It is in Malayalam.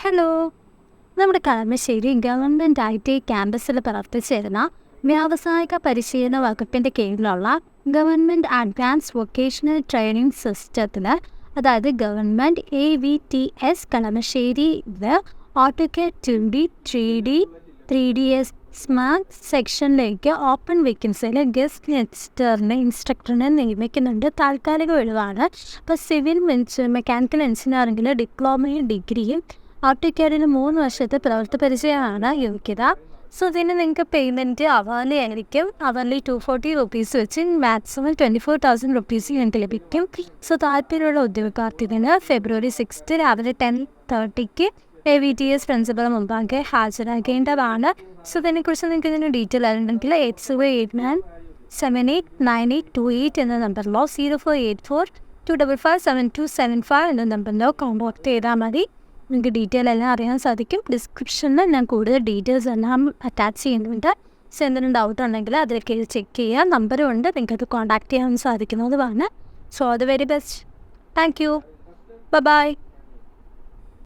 ഹലോ, നമ്മുടെ കളമശ്ശേരി ഗവൺമെൻറ് IT ക്യാമ്പസിൽ പ്രവർത്തിച്ചിരുന്ന വ്യാവസായിക പരിശീലന വകുപ്പിൻ്റെ കീഴിലുള്ള ഗവൺമെൻറ് അഡ്വാൻസ് വൊക്കേഷണൽ ട്രെയിനിങ് സിസ്റ്റത്തിൽ, അതായത് ഗവൺമെൻറ് AVTS കളമശ്ശേരിയിൽ AutoCAD 2D 3D 3DS smart സെക്ഷനിലേക്ക് ഓപ്പൺ വേക്കൻസിയിൽ ഗസ്റ്റ് ഇൻസ്ട്രക്ടറിനെ നിയമിക്കുന്നുണ്ട്. താൽക്കാലിക ഒഴിവാണ്. അപ്പോൾ സിവിൽ മെക്കാനിക്കൽ എഞ്ചിനീയറിംഗിൽ ഡിപ്ലോമയും ഡിഗ്രിയും ഓട്ടോകാഡിൽ 3 വർഷത്തെ പ്രവൃത്തി പരിചയമാണ് യോഗ്യത. സോ ഇതിന് നിങ്ങൾക്ക് പേയ്മെൻറ്റ് അവർലി ആയിരിക്കും. അവർലി 240 rupees വെച്ച് മാക്സിമം 24,000 rupees നിങ്ങൾക്ക് ലഭിക്കും. സോ താല്പര്യമുള്ള ഉദ്യോഗാർത്ഥികൾ February 6 രാവിലെ 10:30 AVTS പ്രിൻസിപ്പൽ മുമ്പാകെ ഹാജരാകേണ്ടതാണ്. സോ ഇതിനെക്കുറിച്ച് നിങ്ങൾക്ക് ഇതിന് ഡീറ്റെയിൽ ആയിട്ടുണ്ടെങ്കിൽ 8089789828 എന്ന നമ്പറിലോ 0484255725 എന്ന നമ്പറിലോ കോൺടാക്ട് ചെയ്താൽ മതി. നിങ്ങൾക്ക് ഡീറ്റെയിൽ എല്ലാം അറിയാൻ സാധിക്കും. ഡിസ്ക്രിപ്ഷനിൽ ഞാൻ കൂടുതൽ ഡീറ്റെയിൽസ് എല്ലാം അറ്റാച്ച് ചെയ്യുന്നുണ്ട്. സോ എന്തെങ്കിലും ഡൗട്ട് ഉണ്ടെങ്കിൽ അതിലേക്ക് ചെക്ക് ചെയ്യുക. നമ്പറും ഉണ്ട്, നിങ്ങൾക്കത് കോൺടാക്ട് ചെയ്യാൻ സാധിക്കുന്നതുമാണ്. So all the very best. Thank you. By.